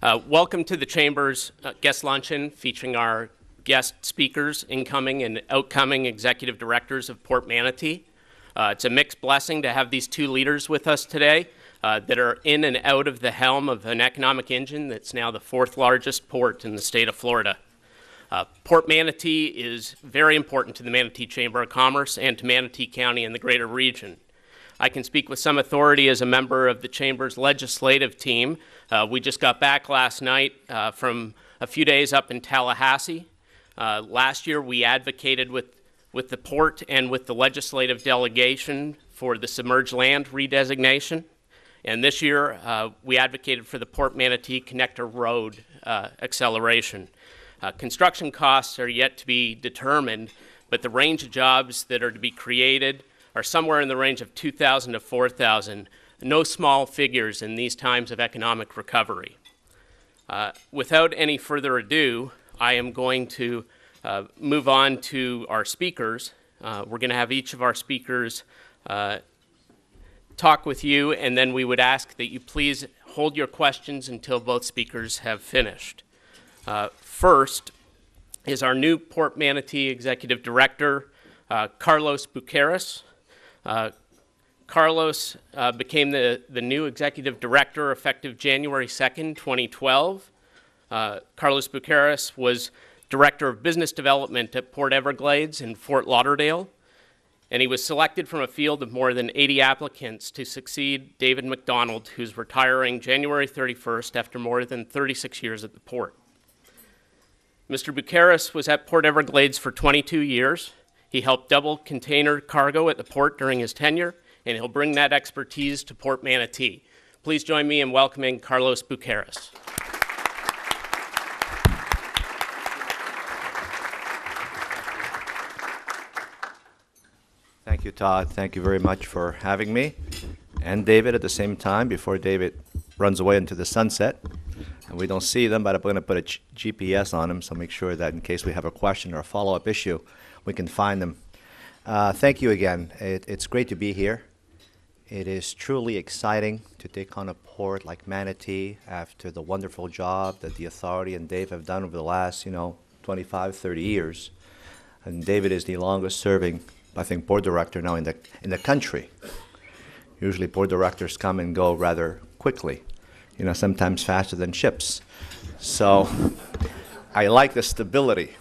Welcome to the Chamber's guest luncheon featuring our guest speakers, incoming and outcoming executive directors of Port Manatee. It's a mixed blessing to have these two leaders with us today that are in and out of the helm of an economic engine that's now the fourth largest port in the state of Florida. Port Manatee is very important to the Manatee Chamber of Commerce and to Manatee County and the greater region. I can speak with some authority as a member of the Chamber's legislative team. We just got back last night from a few days up in Tallahassee. Last year we advocated with the port and with the legislative delegation for the submerged land redesignation. And this year we advocated for the Port Manatee Connector Road acceleration. Construction costs are yet to be determined, but the range of jobs that are to be created are somewhere in the range of 2,000 to 4,000, no small figures in these times of economic recovery. Without any further ado, I am going to move on to our speakers. We're going to have each of our speakers talk with you, and then we would ask that you please hold your questions until both speakers have finished. First is our new Port Manatee Executive Director, Carlos Gutierrez. Carlos became the new executive director effective January 2nd, 2012. Carlos Gutierrez was director of business development at Port Everglades in Fort Lauderdale, and he was selected from a field of more than 80 applicants to succeed David McDonald, who's retiring January 31st after more than 36 years at the port. Mr. Gutierrez was at Port Everglades for 22 years. He helped double container cargo at the port during his tenure, and he'll bring that expertise to Port Manatee. Please join me in welcoming Carlos Gutierrez. Thank you, Todd. Thank you very much for having me, and David at the same time, before David runs away into the sunset. And we don't see them, but I'm going to put a GPS on them, so make sure that in case we have a question or a follow-up issue, we can find them. Thank you again. It's great to be here. It is truly exciting to take on a port like Manatee after the wonderful job that the authority and Dave have done over the last, 25, 30 years. And David is the longest serving, I think, board director now in the country. Usually board directors come and go rather quickly, sometimes faster than ships. So I like the stability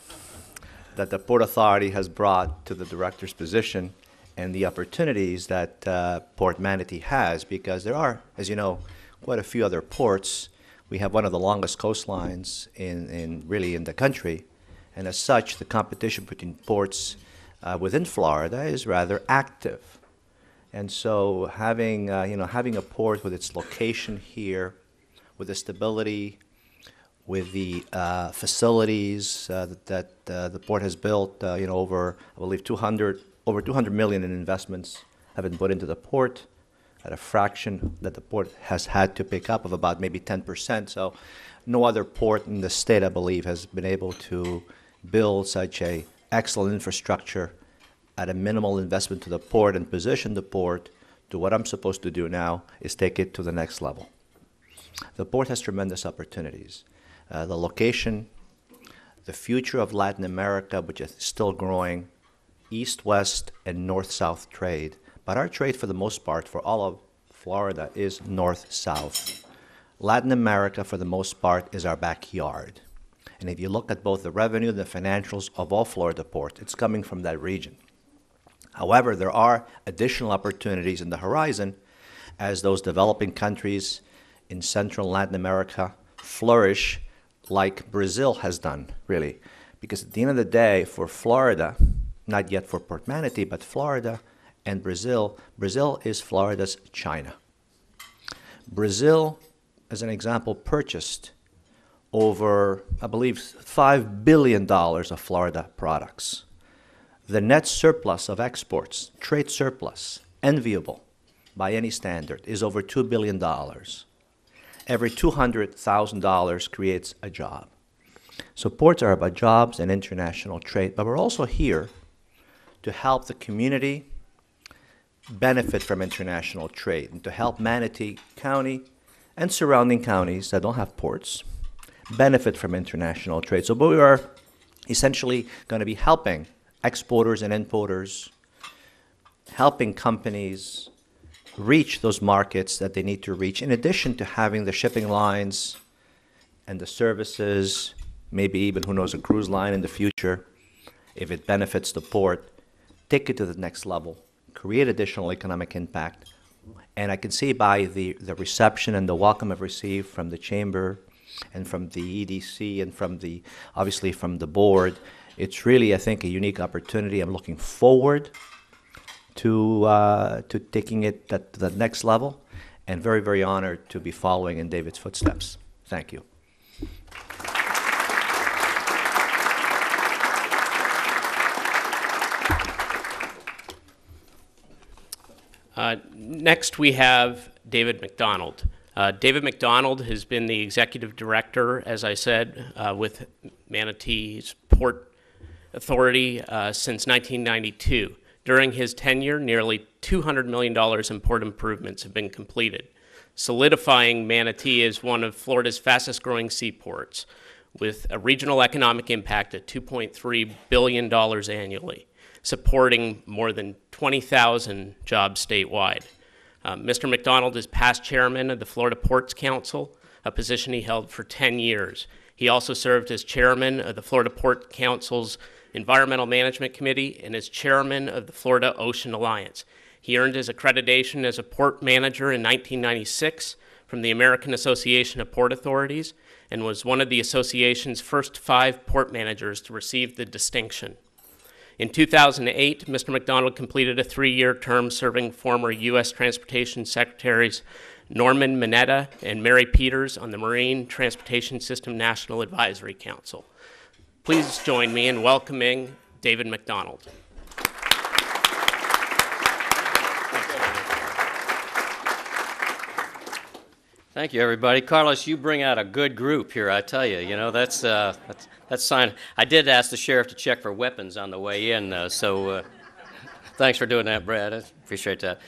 that the Port Authority has brought to the director's position and the opportunities that Port Manatee has, because there are, as you know, quite a few other ports. We have one of the longest coastlines in the country, and as such, the competition between ports within Florida is rather active. And so having a port with its location here, with the stability, with the facilities that the port has built, over, I believe, over 200 million in investments have been put into the port at a fraction that the port has had to pick up of about maybe 10%. So no other port in the state, I believe, has been able to build such a excellent infrastructure at a minimal investment to the port and position the port to what I'm supposed to do now is take it to the next level. The port has tremendous opportunities. The location, the future of Latin America, which is still growing, east-west and north-south trade. But our trade, for the most part, for all of Florida, is north-south. Latin America, for the most part, is our backyard. And if you look at both the revenue and the financials of all Florida ports, it's coming from that region. However, there are additional opportunities in the horizon as those developing countries in Central Latin America flourish like Brazil has done, really. Because at the end of the day, for Florida, not yet for Port Manatee, but Florida and Brazil, Brazil is Florida's China. Brazil, as an example, purchased over, I believe, $5 billion of Florida products. The net surplus of exports, trade surplus, enviable by any standard, is over $2 billion. Every $200,000 creates a job. So ports are about jobs and international trade, but we're also here to help the community benefit from international trade and to help Manatee County and surrounding counties that don't have ports benefit from international trade. So we are essentially going to be helping exporters and importers, helping companies reach those markets that they need to reach, in addition to having the shipping lines and the services, maybe even, who knows, a cruise line in the future, if it benefits the port, take it to the next level, create additional economic impact. And I can see by the reception and the welcome I've received from the Chamber and from the EDC and from the, obviously from the board, it's really, I think, a unique opportunity. I'm looking forward to taking it to the next level, and very, very honored to be following in David's footsteps. Thank you. Next, we have David McDonald. David McDonald has been the executive director, as I said, with Manatee's Port Authority since 1992. During his tenure, nearly $200 million in port improvements have been completed, solidifying Manatee as one of Florida's fastest-growing seaports, with a regional economic impact of $2.3 billion annually, supporting more than 20,000 jobs statewide. Mr. McDonald is past chairman of the Florida Ports Council, a position he held for 10 years. He also served as chairman of the Florida Port Council's Environmental Management Committee and as chairman of the Florida Ocean Alliance. He earned his accreditation as a port manager in 1996 from the American Association of Port Authorities and was one of the association's first 5 port managers to receive the distinction. In 2008, Mr. McDonald completed a 3-year term serving former U.S. Transportation Secretaries Norman Mineta and Mary Peters on the Marine Transportation System National Advisory Council. Please join me in welcoming David McDonald. Thank you, everybody. Carlos, you bring out a good group here, I tell you. You know, that's sign. I did ask the sheriff to check for weapons on the way in, so thanks for doing that, Brad. I appreciate that.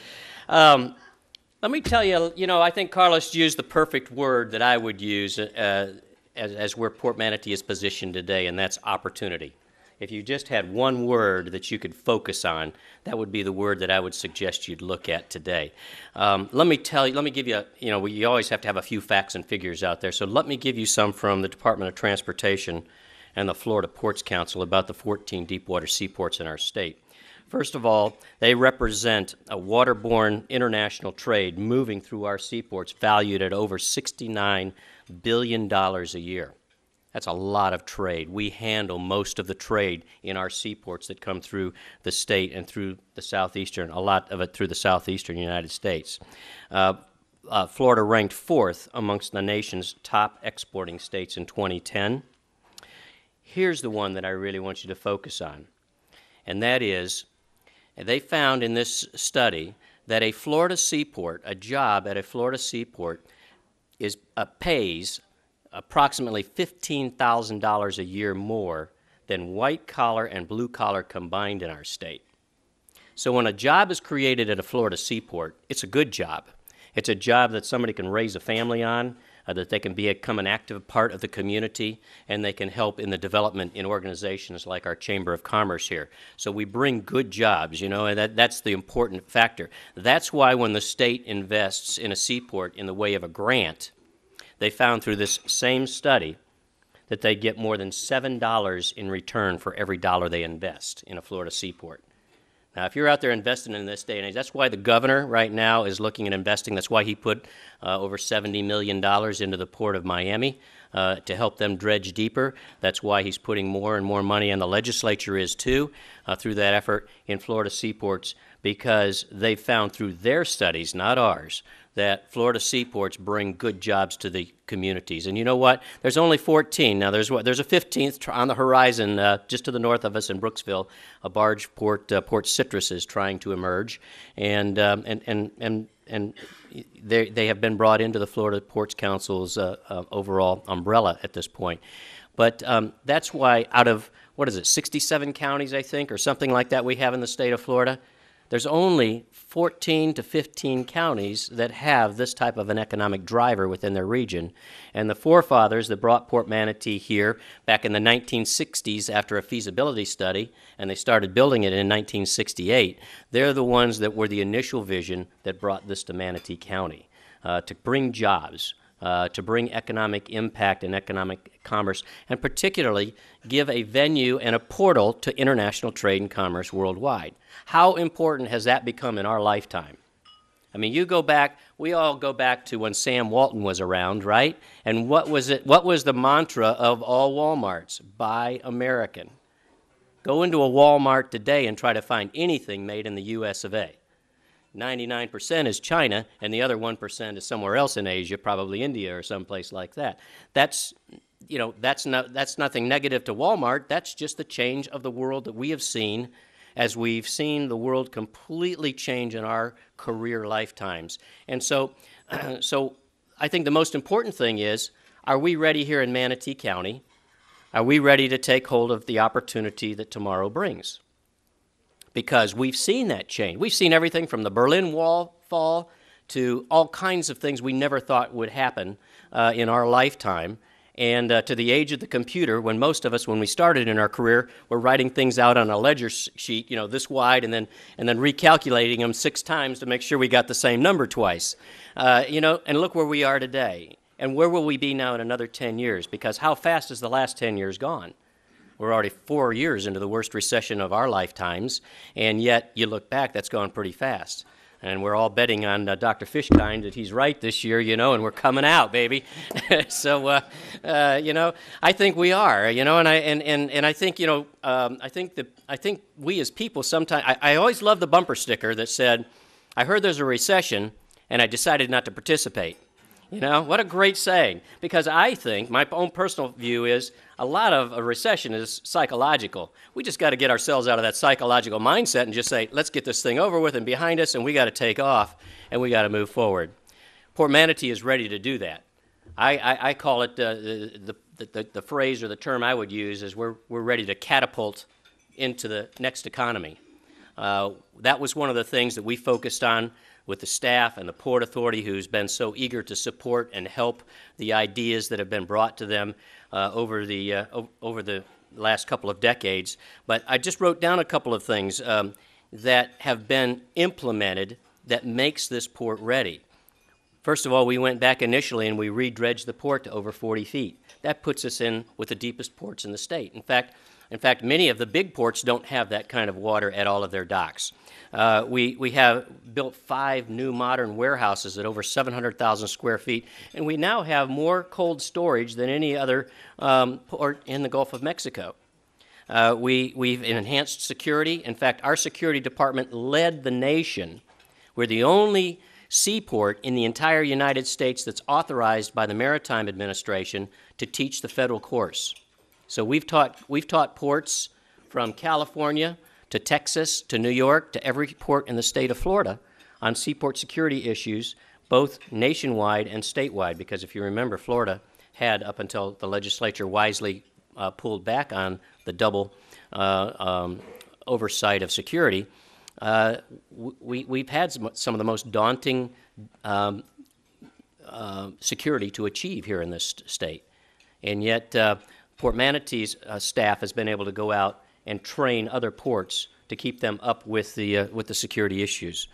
Let me tell you, you know, I think Carlos used the perfect word that I would use as where Port Manatee is positioned today, and that's opportunity. If you just had one word that you could focus on, that would be the word that I would suggest you'd look at today. Let me give you, you know, you always have to have a few facts and figures out there, so let me give you some from the Department of Transportation and the Florida Ports Council about the 14 deepwater seaports in our state. First of all, they represent a waterborne international trade moving through our seaports valued at over $69 billion a year. That's a lot of trade. We handle most of the trade in our seaports that come through the state and through the southeastern, a lot of it through the southeastern United States. Florida ranked 4th amongst the nation's top exporting states in 2010. Here's the one that I really want you to focus on, and that is, they found in this study that a Florida seaport, a job at a Florida seaport, pays approximately $15,000 a year more than white-collar and blue-collar combined in our state. So when a job is created at a Florida seaport, it's a good job. It's a job that somebody can raise a family on, that they can become an active part of the community, and they can help in the development in organizations like our Chamber of Commerce here. So we bring good jobs, you know, and that's the important factor. That's why when the state invests in a seaport in the way of a grant, they found through this same study that they get more than $7 in return for every dollar they invest in a Florida seaport. Now, if you're out there investing in this day and age, that's why the governor right now is looking at investing. That's why he put over $70 million into the Port of Miami to help them dredge deeper. That's why he's putting more and more money, and the legislature is too, through that effort in Florida seaports, because they found through their studies, not ours, that Florida seaports bring good jobs to the communities. And you know what? There's only 14. Now, there's a 15th on the horizon just to the north of us in Brooksville. A barge port, Port Citrus, is trying to emerge. And they have been brought into the Florida Ports Council's overall umbrella at this point. But that's why out of, 67 counties, I think, or something like that we have in the state of Florida, There's only 14 to 15 counties that have this type of an economic driver within their region. And the forefathers that brought Port Manatee here back in the 1960s after a feasibility study, and they started building it in 1968, they're the ones that were the initial vision that brought this to Manatee County, to bring jobs, to bring economic impact and economic commerce, and particularly give a venue and a portal to international trade and commerce worldwide. How important has that become in our lifetime? I mean, you go back, we all go back to when Sam Walton was around, right? And what was it? What was the mantra of all Walmarts? Buy American. Go into a Walmart today and try to find anything made in the U.S. of A. 99% is China, and the other 1% is somewhere else in Asia, probably India or someplace like that. That's nothing negative to Walmart. That's just the change of the world that we have seen as we've seen the world completely change in our career lifetimes. And so I think the most important thing is, are we ready here in Manatee County? Are we ready to take hold of the opportunity that tomorrow brings? Because we've seen that change. We've seen everything from the Berlin Wall fall to all kinds of things we never thought would happen in our lifetime, and to the age of the computer, when most of us, when we started in our career, were writing things out on a ledger sheet, this wide, and then recalculating them 6 times to make sure we got the same number twice. And look where we are today. And where will we be now in another 10 years? Because how fast has the last 10 years gone? We're already 4 years into the worst recession of our lifetimes, and yet you look back, that's gone pretty fast. And we're all betting on Dr. Fishkind that he's right this year, and we're coming out, baby. So, I think we are, and I think, I think we as people sometimes. I always love the bumper sticker that said, "I heard there's a recession, and I decided not to participate." What a great saying. Because I think, my own personal view is, a lot of a recession is psychological. We just got to get ourselves out of that psychological mindset and just say, let's get this thing over with and behind us, and we got to take off, and we got to move forward. Port Manatee is ready to do that. I call it, the phrase or the term I would use is we're ready to catapult into the next economy. That was one of the things that we focused on with the staff and the Port Authority, who's been so eager to support and help the ideas that have been brought to them over the last couple of decades. But I just wrote down a couple of things that have been implemented that makes this port ready. First of all, we went back initially and we redredged the port to over 40 feet. That puts us in with the deepest ports in the state. In fact, many of the big ports don't have that kind of water at all of their docks. We have built 5 new modern warehouses at over 700,000 square feet, and we now have more cold storage than any other port in the Gulf of Mexico. We've enhanced security. In fact, our security department led the nation. We're the only seaport in the entire United States that's authorized by the Maritime Administration to teach the federal course. So we've taught ports from California to Texas to New York to every port in the state of Florida on seaport security issues, both nationwide and statewide, because if you remember, Florida had, up until the legislature wisely pulled back on the double oversight of security, we've had some of the most daunting security to achieve here in this state. And yet Port Manatee's staff has been able to go out and train other ports to keep them up with the security issues.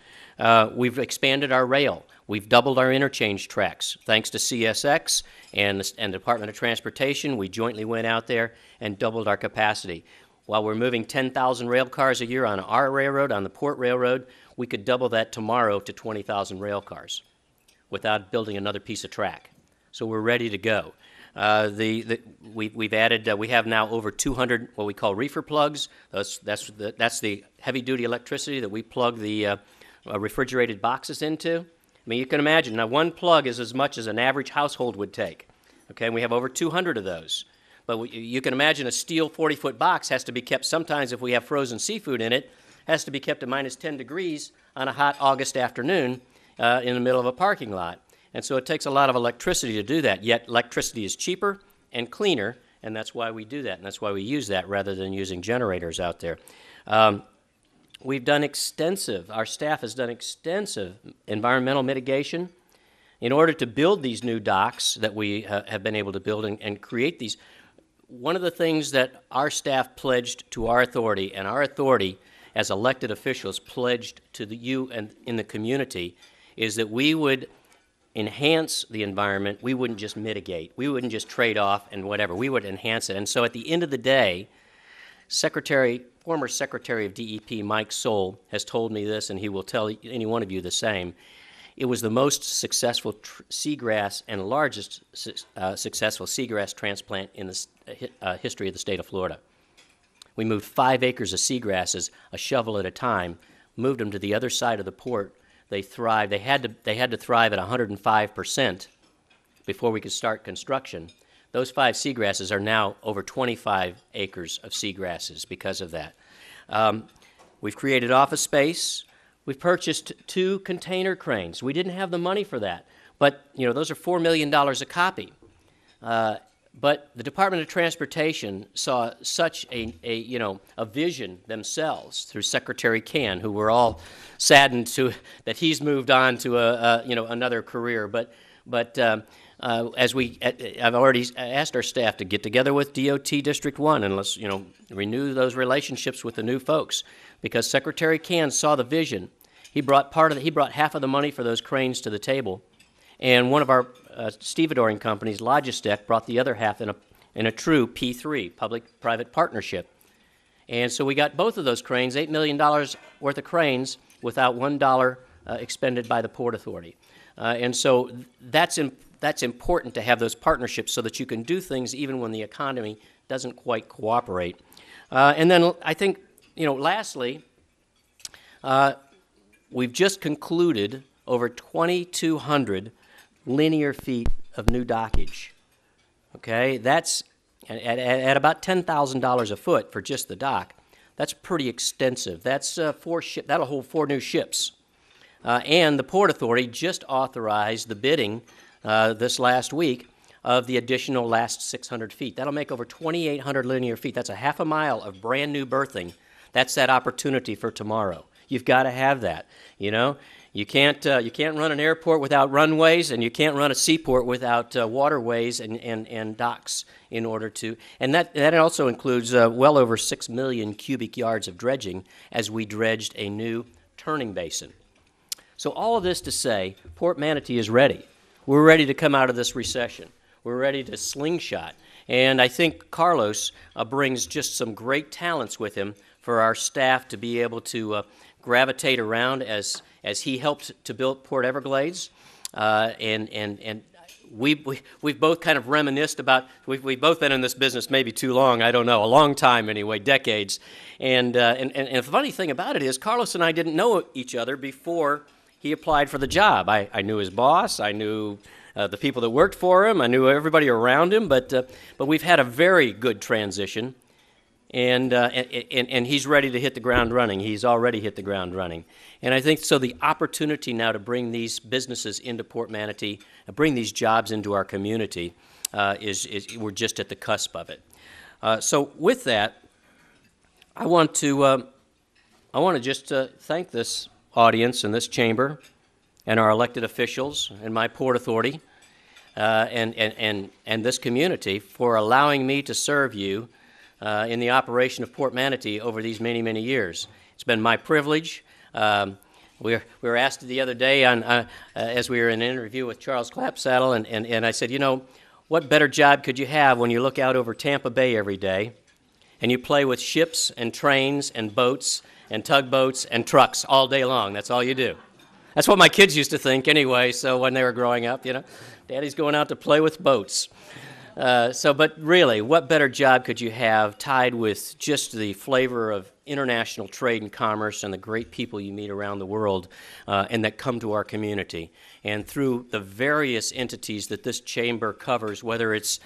We've expanded our rail. We've doubled our interchange tracks. Thanks to CSX and the Department of Transportation, we jointly went out there and doubled our capacity. While we're moving 10,000 rail cars a year on our railroad, on the Port Railroad, we could double that tomorrow to 20,000 rail cars without building another piece of track. So we're ready to go. We've added. We have now over 200 what we call reefer plugs. That's the heavy-duty electricity that we plug the refrigerated boxes into. I mean, you can imagine now one plug is as much as an average household would take. Okay, and we have over 200 of those. But you can imagine a steel 40-foot box has to be kept. Sometimes, if we have frozen seafood in it, has to be kept at minus 10 degrees on a hot August afternoon in the middle of a parking lot. And so it takes a lot of electricity to do that, yet electricity is cheaper and cleaner, and that's why we do that, and that's why we use that rather than using generators out there. we've done our staff has done extensive environmental mitigation in order to build these new docks that we have been able to build and create these. One of the things that our staff pledged to our authority, and our authority as elected officials pledged to you and in the community, is that we would enhance the environment. We wouldn't just mitigate. We wouldn't just trade off and whatever. We would enhance it. And so at the end of the day, former Secretary of DEP Mike Soul has told me this, and he will tell any one of you the same. It was the most successful seagrass and largest successful seagrass transplant in the history of the state of Florida. We moved 5 acres of seagrasses, a shovel at a time, moved them to the other side of the port. They thrived. They had to thrive at 105% before we could start construction. Those 5 seagrasses are now over 25 acres of seagrasses because of that. We've created office space. We've purchased 2 container cranes. We didn't have the money for that, but those are $4 million a copy. But the Department of Transportation saw such a vision themselves through Secretary Can, who were all saddened that he's moved on to another career. But I've already asked our staff to get together with DOT District 1 and let's renew those relationships with the new folks, because Secretary Can saw the vision. He brought half of the money for those cranes to the table, and one of our stevedoring companies, Logistec, brought the other half in a true P3, public-private partnership. And so we got both of those cranes, $8 million worth of cranes, without $1 expended by the Port Authority. And so that's important to have those partnerships so that you can do things even when the economy doesn't quite cooperate. And then I think, lastly, we've just concluded over 2,200 linear feet of new dockage. Okay, that's at about $10,000 a foot for just the dock. That's pretty extensive. That's that'll hold 4 new ships. And the Port Authority just authorized the bidding this last week of the additional last 600 feet. That'll make over 2,800 linear feet. That's a half a mile of brand new berthing. That's that opportunity for tomorrow. You've got to have that. You can't run an airport without runways, and you can't run a seaport without waterways and docks in order to. And that also includes well over 6 million cubic yards of dredging as we dredged a new turning basin. So all of this to say, Port Manatee is ready. We're ready to come out of this recession. We're ready to slingshot. And I think Carlos brings just some great talents with him for our staff to be able to gravitate around as he helped to build Port Everglades, and we've both kind of reminisced about, we've both been in this business maybe too long, I don't know, a long time anyway, decades, and the funny thing about it is Carlos and I didn't know each other before he applied for the job. I knew his boss, I knew the people that worked for him, I knew everybody around him, but we've had a very good transition. And he's ready to hit the ground running. He's already hit the ground running. And I think so the opportunity now to bring these businesses into Port Manatee, bring these jobs into our community, we're just at the cusp of it. So with that, I want to just thank this audience and this chamber and our elected officials and my Port Authority and this community for allowing me to serve you in the operation of Port Manatee over these many, many years. It's been my privilege. We were asked the other day as we were in an interview with Charles Clapsaddle, and I said, what better job could you have when you look out over Tampa Bay every day and you play with ships and trains and boats and tugboats and trucks all day long? That's all you do. That's what my kids used to think anyway, so when they were growing up, Daddy's going out to play with boats. But really, what better job could you have tied with just the flavor of international trade and commerce and the great people you meet around the world and that come to our community? And through the various entities that this chamber covers, whether it's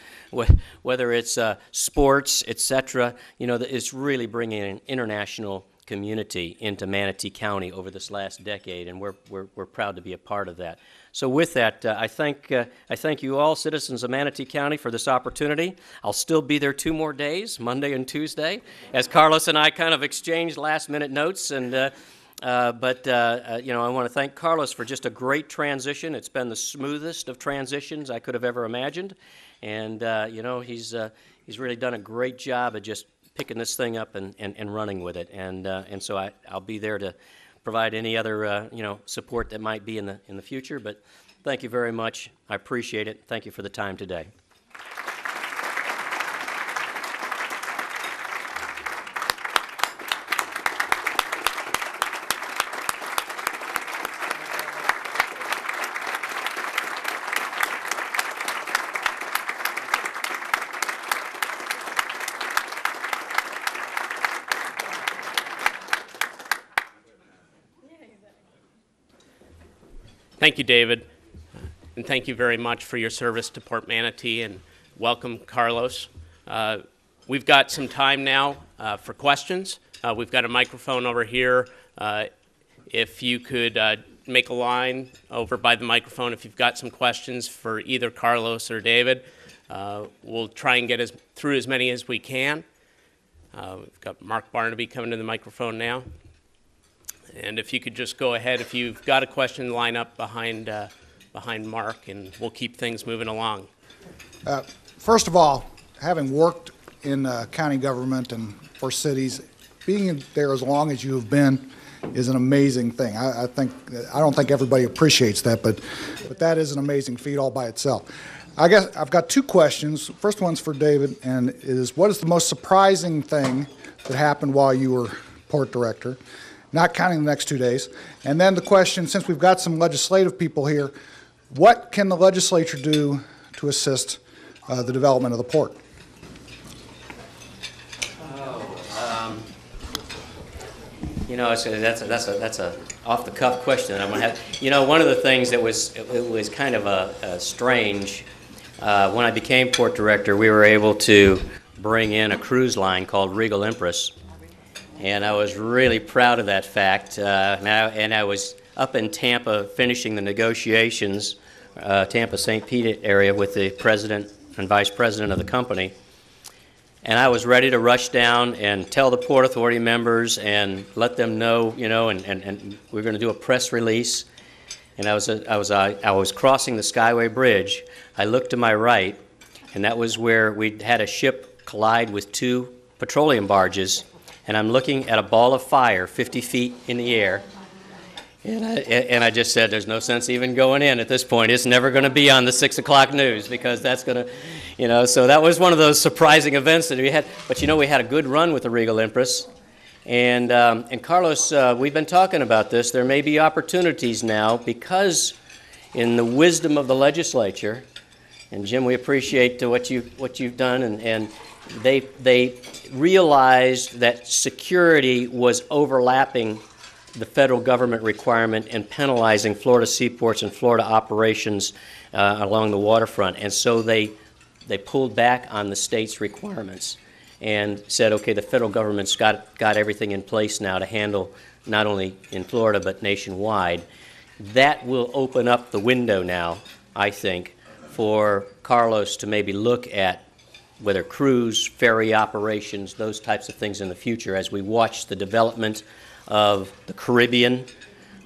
sports, etc., it's really bringing an international community into Manatee County over this last decade, and we're proud to be a part of that. So with that, I thank you all, citizens of Manatee County, for this opportunity. I'll still be there 2 more days, Monday and Tuesday, as Carlos and I kind of exchanged last-minute notes. And you know, I want to thank Carlos for just a great transition. It's been the smoothest of transitions I could have ever imagined, and you know, he's really done a great job of just picking this thing up and running with it. And so I'll be there to provide any other you know, support that might be in the future. But thank you very much. I appreciate it. Thank you for the time today. Thank you, David, and thank you very much for your service to Port Manatee, and welcome, Carlos. We've got some time now for questions. We've got a microphone over here. If you could make a line over by the microphone if you've got some questions for either Carlos or David. We'll try and get through as many as we can. We've got Mark Barnaby coming to the microphone now. And if you could just go ahead, if you've got a question, line up behind Mark, and we'll keep things moving along. First of all, having worked in county government and for cities, being there as long as you have been is an amazing thing. I don't think everybody appreciates that, but that is an amazing feat all by itself. I guess I've got 2 questions. First one's for David, and it is, what is the most surprising thing that happened while you were port director? Not counting the next 2 days. And then the question, since we've got some legislative people here, what can the legislature do to assist the development of the port? You know, that's a off-the-cuff question. I'm gonna have. You know, one of the things that was kind of a strange when I became port director, we were able to bring in a cruise line called Regal Empress. And I was really proud of that fact. And I was up in Tampa finishing the negotiations, Tampa-St. Pete area, with the president and vice president of the company. And I was ready to rush down and tell the Port Authority members and let them know, you know, and we were going to do a press release. And I was crossing the Skyway Bridge. I looked to my right, and that was where we'd had a ship collide with 2 petroleum barges. And I'm looking at a ball of fire 50 feet in the air, and I just said, there's no sense even going in at this point. It's never going to be on the 6 o'clock news, because that's going to, you know, so that was one of those surprising events that we had. But, you know, we had a good run with the Regal Empress. And Carlos, we've been talking about this. There may be opportunities now, because in the wisdom of the legislature, and Jim, we appreciate what you've done, and they realized that security was overlapping the federal government requirement and penalizing Florida seaports and Florida operations along the waterfront. And so they pulled back on the state's requirements and said, okay, the federal government's got everything in place now to handle not only in Florida but nationwide. That will open up the window now, I think, for Carlos to maybe look at whether cruise, ferry operations, those types of things in the future, as we watch the development of the Caribbean,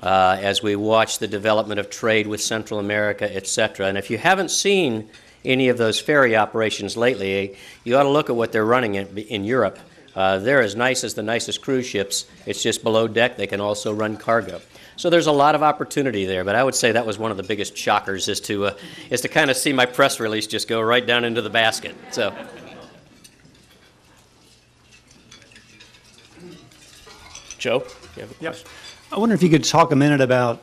as we watch the development of trade with Central America, etc. And if you haven't seen any of those ferry operations lately, you ought to look at what they're running in Europe. They're as nice as the nicest cruise ships. It's just below deck. They can also run cargo. So there's a lot of opportunity there, but I would say that was one of the biggest shockers, is to kind of see my press release just go right down into the basket. So, Joe, you have a question? I wonder if you could talk a minute about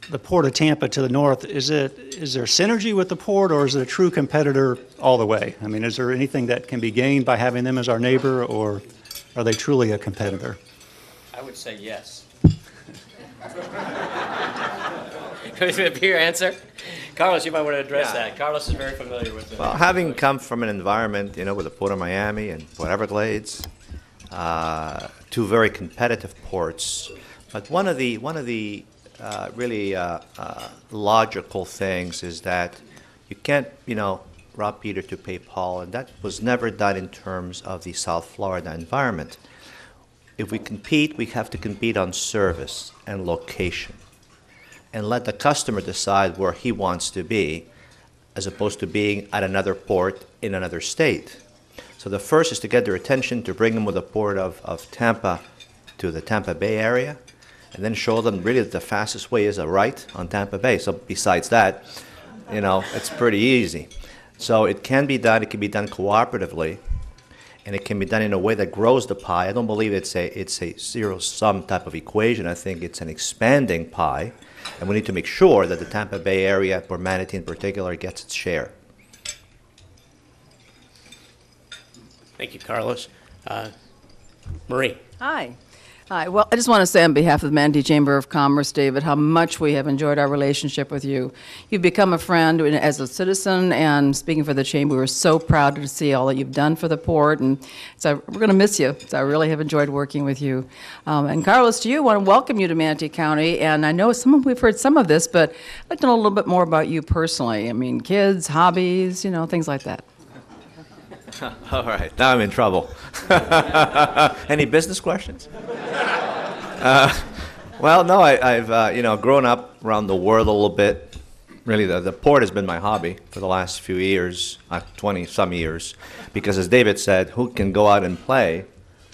the Port of Tampa to the north. Is there synergy with the port, or is it a true competitor all the way? I mean, is there anything that can be gained by having them as our neighbor, or are they truly a competitor? I would say yes. Your answer? Carlos, you might want to address that. Carlos is very familiar with it. Well, having come from an environment, you know, with the Port of Miami and Port Everglades, two very competitive ports. But one of the really logical things is that you can't, rob Peter to pay Paul, and that was never done in terms of the South Florida environment. If we compete, we have to compete on service and location, and let the customer decide where he wants to be, as opposed to being at another port in another state. So the first is to get their attention, to bring them with the port of Tampa to the Tampa Bay area, and then show them really that the fastest way is a right on Tampa Bay. So besides that, it's pretty easy. So it can be done cooperatively, and it can be done in a way that grows the pie. I don't believe it's a zero-sum type of equation. I think it's an expanding pie, and we need to make sure that the Tampa Bay area, or Manatee in particular, gets its share. Thank you, Carlos. Marie. Hi. Hi. Well, I just want to say on behalf of the Manatee Chamber of Commerce, David, how much we have enjoyed our relationship with you. You've become a friend as a citizen, and speaking for the Chamber, we're so proud to see all that you've done for the port, and so we're going to miss you. So I really have enjoyed working with you. And Carlos, to you, I want to welcome you to Manatee County, and I know we've heard some of this, but I'd like to know a little bit more about you personally. I mean, kids, hobbies, things like that. All right, now I'm in trouble. Any business questions? Well, no, I've grown up around the world a little bit. Really, the port has been my hobby for the last few years, 20-some years, because as David said, who can go out and play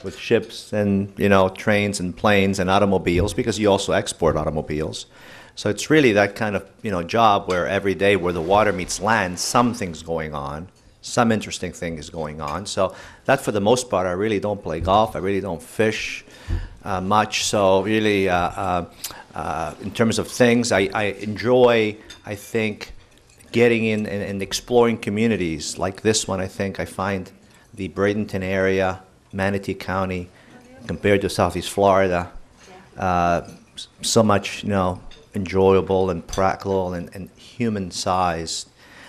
with ships and, trains and planes and automobiles, because you also export automobiles. So it's really that kind of, job where every day where the water meets land, something's going on. Some interesting thing is going on. So that, for the most part, I really don't play golf. I really don't fish much. So really, in terms of things, I enjoy, I think, getting in and exploring communities like this one. I think I find the Bradenton area, Manatee County, compared to Southeast Florida, so much, enjoyable and practical and human-sized.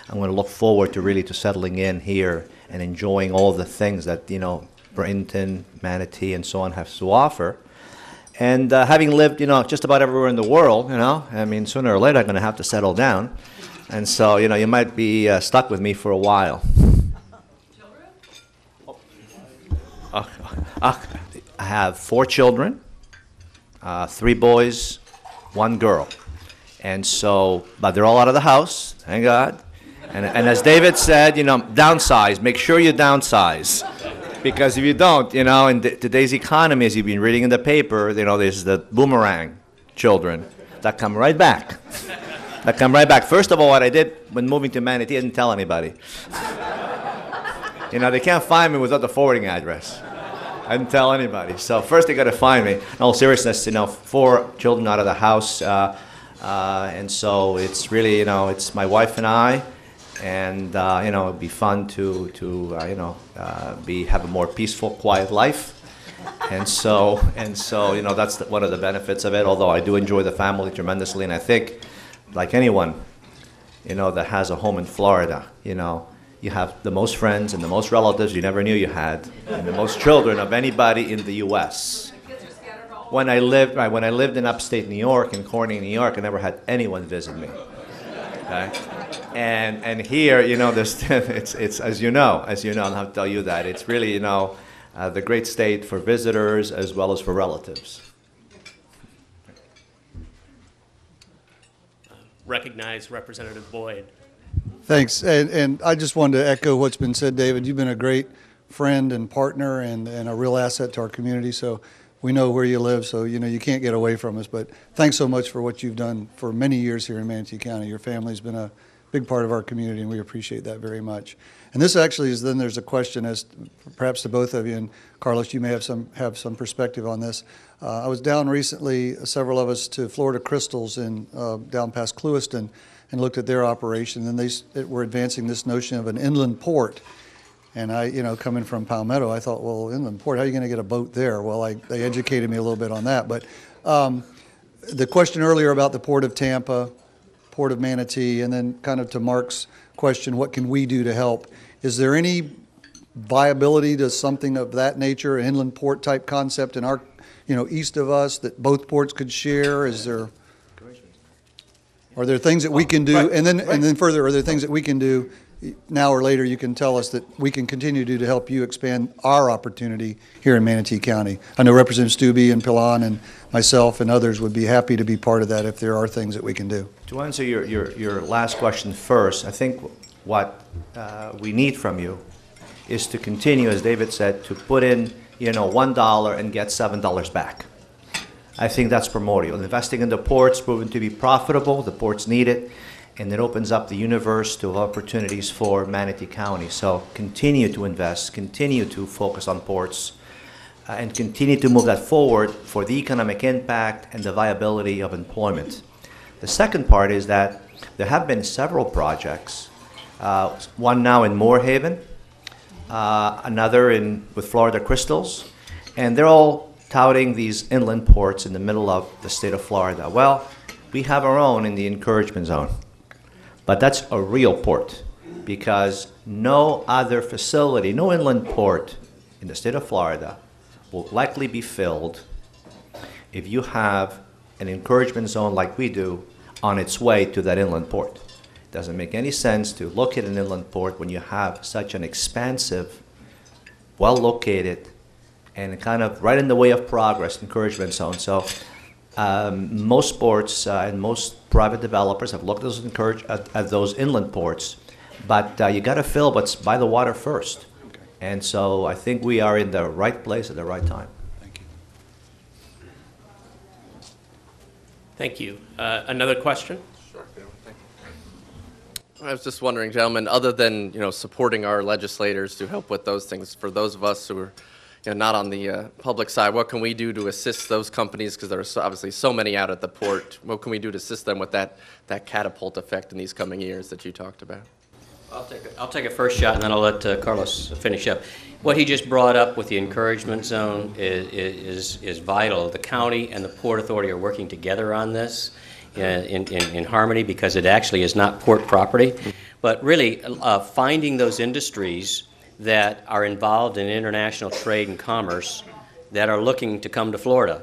I'm going to look forward to settling in here and enjoying all the things that, Bradenton, Manatee, and so on have to offer. And having lived, just about everywhere in the world, sooner or later I'm going to have to settle down. And so, you might be stuck with me for a while. I have 4 children, 3 boys, 1 girl. And so, but they're all out of the house, thank God. And as David said, downsize. Make sure you downsize. Because if you don't, in today's economy, as you've been reading in the paper, there's the boomerang children that come right back. First of all, what I did when moving to Manatee, I didn't tell anybody. They can't find me without the forwarding address. I didn't tell anybody. So first they got to find me. In all seriousness, 4 children out of the house. And so it's really, it's my wife and I. And it'd be fun to have a more peaceful, quiet life, and so that's one of the benefits of it. Although I do enjoy the family tremendously, and I think, like anyone, that has a home in Florida, you have the most friends and the most relatives you never knew you had, and the most children of anybody in the U.S. When I lived in upstate New York, in Corning, New York, I never had anyone visit me. Okay? And here, there's it's as you know, I don't have to tell you that it's really, the great state for visitors as well as for relatives. Recognize Representative Boyd. Thanks, and I just wanted to echo what's been said, David. You've been a great friend and partner and a real asset to our community. So we know where you live, so you can't get away from us. But thanks so much for what you've done for many years here in Manatee County. Your family's been a big part of our community, and we appreciate that very much. And this actually is then there's a question as perhaps to both of you, and Carlos, you may have some perspective on this. I was down recently, several of us, to Florida Crystals in down past Clewiston, and looked at their operation, and they were advancing this notion of an inland port. And I, coming from Palmetto, I thought, well, inland port, how are you going to get a boat there? Well, they educated me a little bit on that. But the question earlier about the Port of Tampa, Port of Manatee, and then kind of to Mark's question, what can we do to help? Is there any viability to something of that nature, an inland port type concept in our, east of us that both ports could share? Are there things that we can do? Right, And then, right. and then further, are there things that we can do now or later you can tell us that we can continue to do to help you expand our opportunity here in Manatee County? I know Representative Stubbe and Pilon and myself and others would be happy to be part of that if there are things that we can do. To answer your last question first, I think what we need from you is to continue, as David said, to put in, $1 and get $7 back. I think that's primordial. Investing in the ports proven to be profitable. The ports need it, and it opens up the universe to opportunities for Manatee County. So continue to invest, continue to focus on ports, and continue to move that forward for the economic impact and the viability of employment. The second part is that there have been several projects, one now in Moorhaven, another with Florida Crystals, and they're all touting these inland ports in the middle of the state of Florida. Well, we have our own in the encouragement zone, but that's a real port because no other facility, no inland port in the state of Florida will likely be filled if you have an encouragement zone like we do on its way to that inland port. It doesn't make any sense to look at an inland port when you have such an expansive, well-located, and kind of right in the way of progress encouragement zone. So most ports and most private developers have looked at those inland ports, but you got to fill what's by the water first. Okay. And so I think we are in the right place at the right time. Thank you. Thank you. Another question? Sure. Thank you. I was just wondering, gentlemen, other than supporting our legislators to help with those things, for those of us who are not on the public side, what can we do to assist those companies? Because there are obviously so many out at the port. What can we do to assist them with that catapult effect in these coming years that you talked about? I'll take a first shot, and then I'll let Carlos finish up. What he just brought up with the encouragement zone is vital. The county and the Port Authority are working together on this in harmony because it actually is not port property. But really, finding those industries that are involved in international trade and commerce that are looking to come to Florida.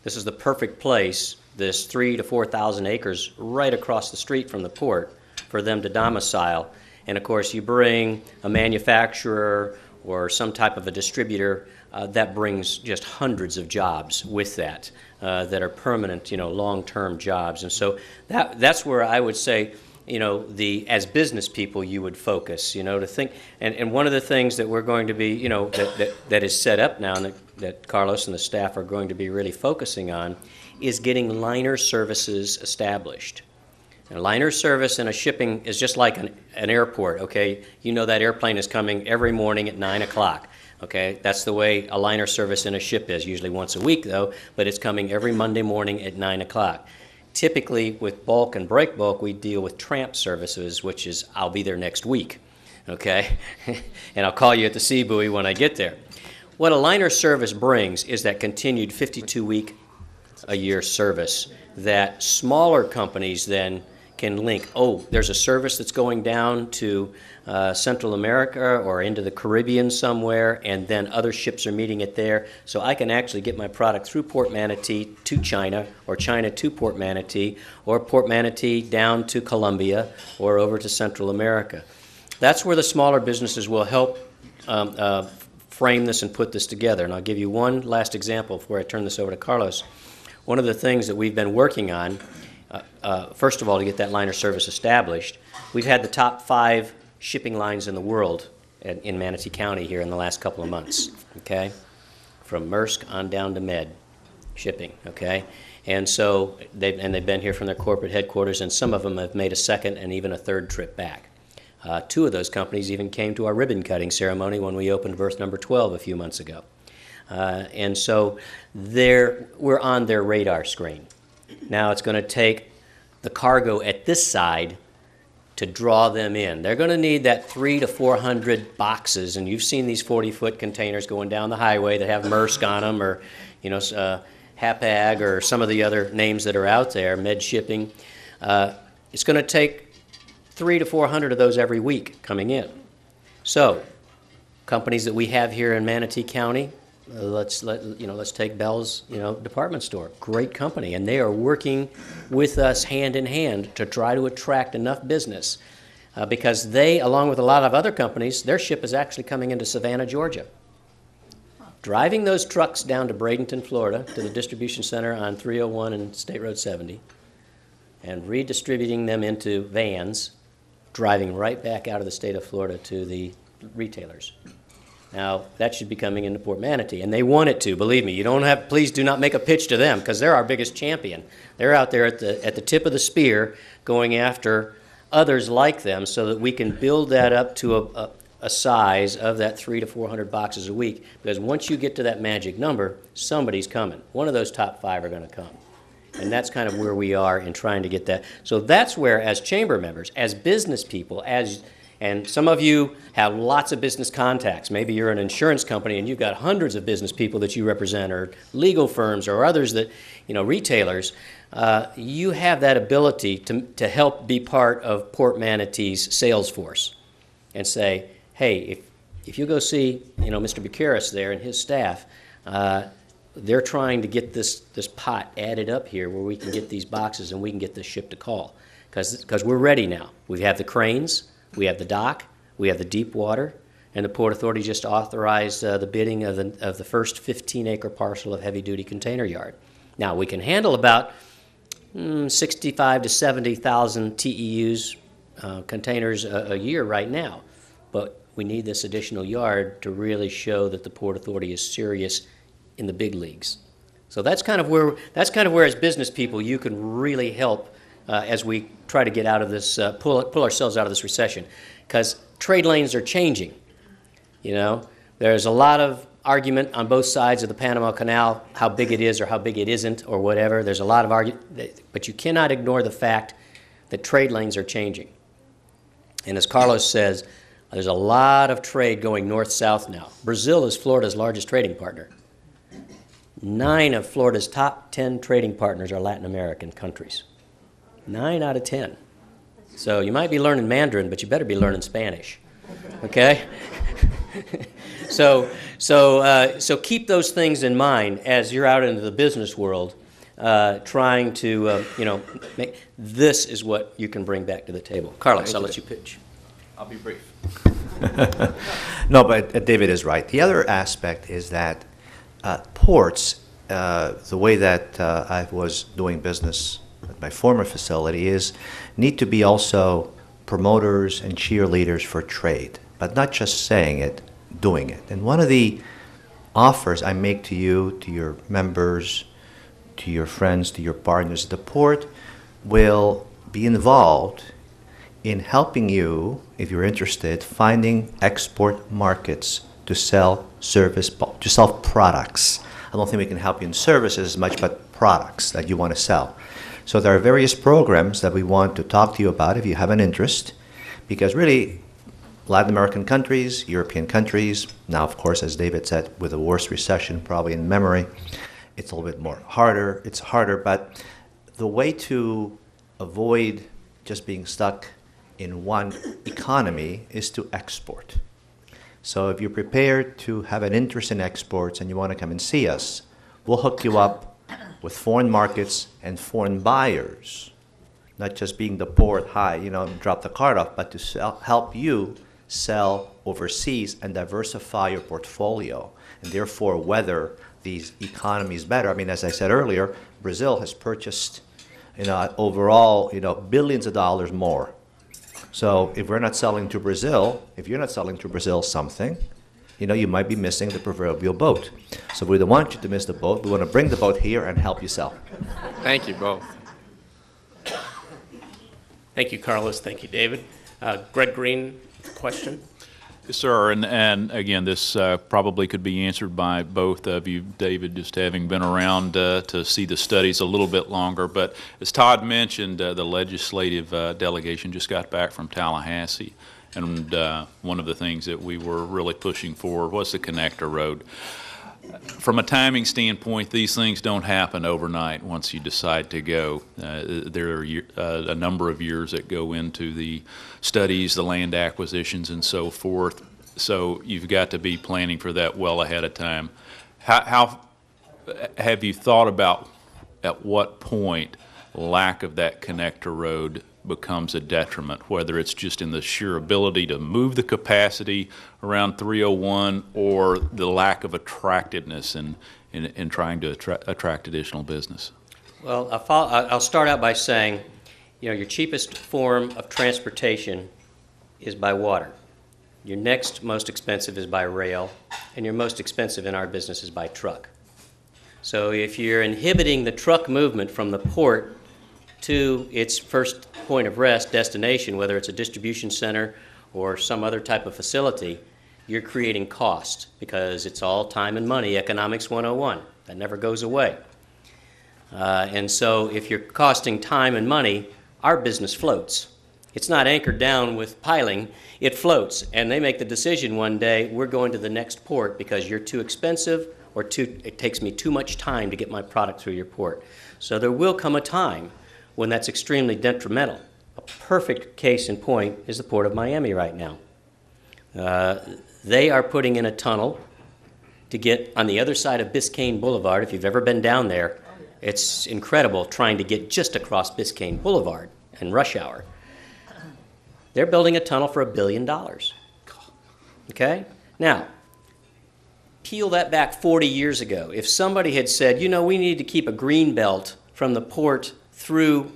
This is the perfect place, this 3,000 to 4,000 acres right across the street from the port for them to domicile. And of course, you bring a manufacturer or some type of a distributor, that brings just hundreds of jobs with that are permanent, long-term jobs. And so that's where I would say, as business people, you would focus, to think. And one of the things that we're going to be, that is set up now and that Carlos and the staff are going to be really focusing on is getting liner services established. And a liner service in a shipping is just like an airport, okay? That airplane is coming every morning at 9 o'clock, okay? That's the way a liner service in a ship is, usually once a week, though, but it's coming every Monday morning at 9 o'clock. Typically, with bulk and break bulk, we deal with tramp services, which is I'll be there next week, okay? And I'll call you at the sea buoy when I get there. What a liner service brings is that continued 52-week-a-year service that smaller companies then can link. Oh, there's a service that's going down to Central America or into the Caribbean somewhere, and then other ships are meeting it there. So I can actually get my product through Port Manatee to China, or China to Port Manatee, or Port Manatee down to Colombia, or over to Central America. That's where the smaller businesses will help frame this and put this together. And I'll give you one last example before I turn this over to Carlos. One of the things that we've been working on, first of all, to get that liner service established, we've had the top 5 shipping lines in the world in Manatee County here in the last couple of months, okay? From Maersk on down to Med shipping, okay? And so they've been here from their corporate headquarters, and some of them have made a second and even a third trip back. 2 of those companies even came to our ribbon cutting ceremony when we opened berth number 12 a few months ago. And so we're on their radar screen. Now it's going to take the cargo at this side to draw them in. They're going to need that 300 to 400 boxes, and you've seen these 40-foot containers going down the highway that have Maersk on them, or Hapag, or some of the other names that are out there, Med Shipping. It's going to take 300 to 400 of those every week coming in. So companies that we have here in Manatee County. Let's take Bell's, department store. Great company, and they are working with us hand in hand to try to attract enough business because they, along with a lot of other companies, their ship is actually coming into Savannah, Georgia. Driving those trucks down to Bradenton, Florida, to the distribution center on 301 and State Road 70, and redistributing them into vans, driving right back out of the state of Florida to the retailers. Now, that should be coming into Port Manatee, and they want it to, believe me. Please do not make a pitch to them, because they're our biggest champion. They're out there at the tip of the spear going after others like them so that we can build that up to a size of that 300 to 400 boxes a week, because once you get to that magic number, somebody's coming. One of those top 5 are going to come. And that's kind of where we are in trying to get that. So that's where, as chamber members, as business people, and some of you have lots of business contacts. Maybe you're an insurance company and you've got hundreds of business people that you represent, or legal firms, or others that, retailers. You have that ability to help be part of Port Manatee's sales force and say, hey, if you go see, Mr. Gutierrez there and his staff, they're trying to get this pot added up here where we can get these boxes and we can get this ship to call. Because we're ready now. We have the cranes, we have the dock, we have the deep water, and the Port Authority just authorized the bidding of the first 15-acre parcel of heavy-duty container yard. Now, we can handle about 65 to 70,000 TEUs, containers a year right now, but we need this additional yard to really show that the Port Authority is serious in the big leagues. So that's kind of where as business people you can really help as we try to get out of this, pull ourselves out of this recession, because trade lanes are changing. There's a lot of argument on both sides of the Panama Canal, how big it is or how big it isn't or whatever. There's a lot of argument, but you cannot ignore the fact that trade lanes are changing. And as Carlos says, there's a lot of trade going north-south now. Brazil is Florida's largest trading partner. 9 of Florida's top 10 trading partners are Latin American countries. 9 out of 10. So you might be learning Mandarin, but you better be learning Spanish, okay? So keep those things in mind as you're out into the business world, trying to, this is what you can bring back to the table. Carlos, I'll let you pitch. I'll be brief. No, but David is right. The other aspect is that ports, the way that I was doing business at my former facility need to be also promoters and cheerleaders for trade, but not just saying it, doing it. And one of the offers I make to you, to your members, to your friends, to your partners, the port will be involved in helping you, if you're interested, finding export markets to sell products. I don't think we can help you in services as much, but products that you want to sell. So there are various programs that we want to talk to you about if you have an interest, because really Latin American countries, European countries, now of course, as David said, with the worst recession probably in memory, it's a little bit more harder. It's harder, but the way to avoid just being stuck in one economy is to export. So if you're prepared to have an interest in exports and you want to come and see us, we'll hook you up with foreign markets and foreign buyers, not just being the port, drop the card off, but to help you sell overseas and diversify your portfolio, and therefore weather these economies better. I mean, as I said earlier, Brazil has purchased, overall, billions of dollars more. So if we're not selling to Brazil, if you're not selling to Brazil something, you might be missing the proverbial boat. So we don't want you to miss the boat. We want to bring the boat here and help you sell. Thank you both. Thank you, Carlos. Thank you, David. Greg Green, question? Yes, sir. And again, this probably could be answered by both of you, David, just having been around to see the studies a little bit longer. But as Todd mentioned, the legislative delegation just got back from Tallahassee. And one of the things that we were really pushing for was the connector road. From a timing standpoint, these things don't happen overnight once you decide to go. There are a number of years that go into the studies, the land acquisitions, and so forth. So you've got to be planning for that well ahead of time. How have you thought about at what point lack of that connector road becomes a detriment, whether it's just in the sheer ability to move the capacity around 301 or the lack of attractiveness in trying to attract additional business? Well, I'll start out by saying, your cheapest form of transportation is by water. Your next most expensive is by rail, and your most expensive in our business is by truck. So if you're inhibiting the truck movement from the port to its first point of rest destination, whether it's a distribution center or some other type of facility, you're creating cost, because it's all time and money, economics 101. That never goes away. And so if you're costing time and money, our business floats. It's not anchored down with piling, it floats. And they make the decision one day, we're going to the next port because you're too expensive, or it takes me too much time to get my product through your port. So there will come a time when that's extremely detrimental. A perfect case in point is the Port of Miami right now. They are putting in a tunnel to get on the other side of Biscayne Boulevard. If you've ever been down there, it's incredible trying to get just across Biscayne Boulevard in rush hour. They're building a tunnel for $1 billion. Okay? Now, peel that back 40 years ago. If somebody had said, we need to keep a green belt from the port through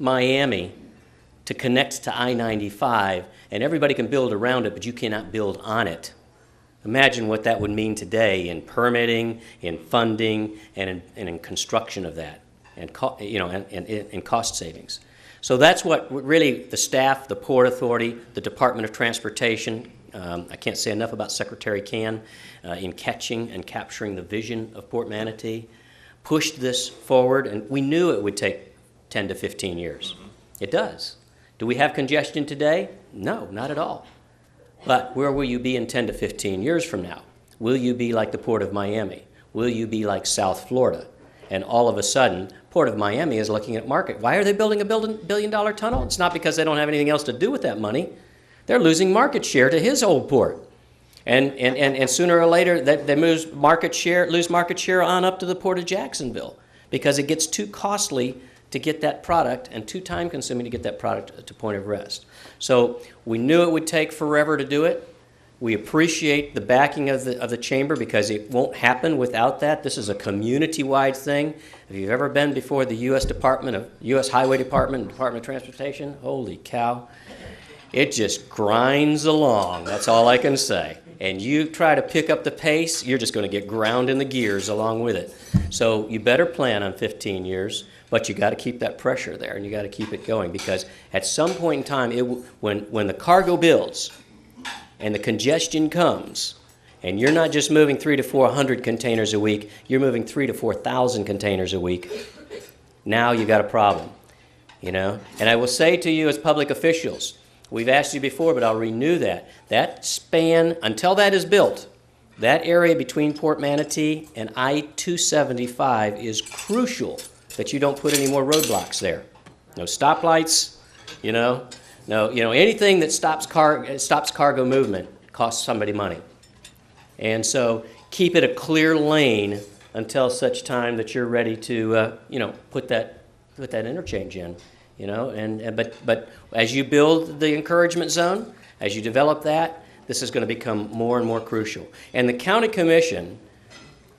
Miami to connect to I-95, and everybody can build around it, but you cannot build on it. Imagine what that would mean today in permitting, in funding, and in construction of that, and cost savings. So that's what really the staff, the Port Authority, the Department of Transportation, I can't say enough about Secretary Can in catching and capturing the vision of Port Manatee, pushed this forward, and we knew it would take 10 to 15 years. It does. Do we have congestion today? No, not at all. But where will you be in 10 to 15 years from now? Will you be like the Port of Miami? Will you be like South Florida? And all of a sudden, Port of Miami is looking at market. Why are they building a $1 billion tunnel? It's not because they don't have anything else to do with that money. They're losing market share to his old port. And sooner or later, they lose market share on up to the Port of Jacksonville, because it gets too costly to get that product and too time-consuming to get that product to point of rest. So we knew it would take forever to do it. We appreciate the backing of the chamber, because it won't happen without that. This is a community-wide thing. If you've ever been before the U.S. Highway Department, Department of Transportation, holy cow, it just grinds along. That's all I can say. And you try to pick up the pace, you're just going to get ground in the gears along with it. So you better plan on 15 years, but you got to keep that pressure there, and you got to keep it going, because at some point in time, when the cargo builds and the congestion comes, and you're not just moving 300 to 400 containers a week, you're moving 3,000 to 4,000 containers a week. Now you got a problem, And I will say to you as public officials, we've asked you before, but I'll renew that. That span, until that is built, that area between Port Manatee and I-275 is crucial that you don't put any more roadblocks there. No stoplights, no, anything that stops cargo movement costs somebody money. And so keep it a clear lane until such time that you're ready to, put that interchange in. But as you build the encouragement zone, as you develop that, this is going to become more and more crucial. And the County Commission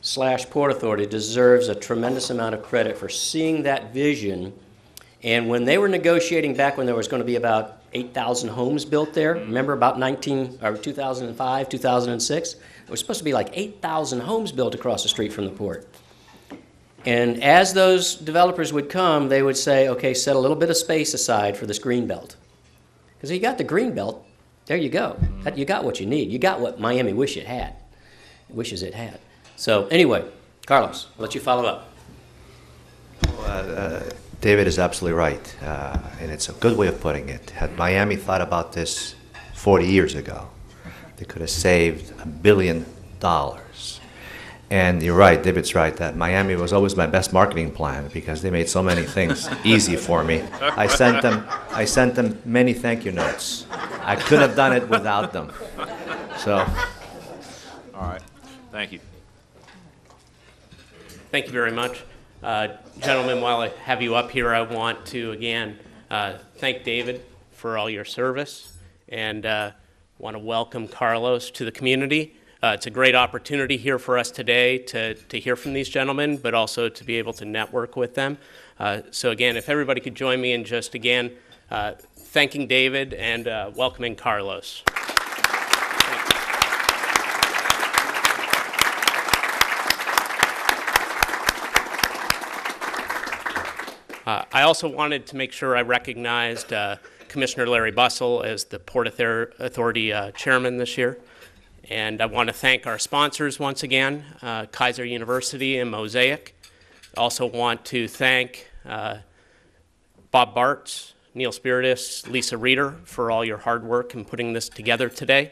/ Port Authority deserves a tremendous amount of credit for seeing that vision. And when they were negotiating back when there was going to be about 8,000 homes built there, remember about 2005, 2006, there was supposed to be like 8,000 homes built across the street from the port. And as those developers would come, they would say, okay, set a little bit of space aside for this green belt. Because you got the green belt, there you go. You got what you need. You got what Miami wishes it had. So anyway, Carlos, I'll let you follow up. David is absolutely right, and it's a good way of putting it. Had Miami thought about this 40 years ago, they could have saved $1 billion. And you're right, David's right, that Miami was always my best marketing plan, because they made so many things easy for me. I sent them many thank you notes. I couldn't have done it without them. So, All right. Thank you. Thank you very much. Gentlemen, while I have you up here, I want to again thank David for all your service and want to welcome Carlos to the community. It's a great opportunity here for us today to hear from these gentlemen, but also to be able to network with them. So again, if everybody could join me in just again thanking David and welcoming Carlos. I also wanted to make sure I recognized Commissioner Larry Bussell as the Port Authority Chairman this year. And I want to thank our sponsors once again, Kaiser University and Mosaic. Also want to thank Bob Bartz, Neil Spiritus, Lisa Reeder for all your hard work in putting this together today.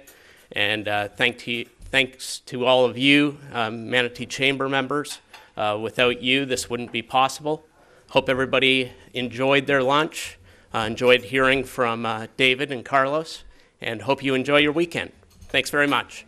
And thanks to all of you, Manatee Chamber members. Without you, this wouldn't be possible. Hope everybody enjoyed their lunch, enjoyed hearing from David and Carlos, and hope you enjoy your weekend. Thanks very much.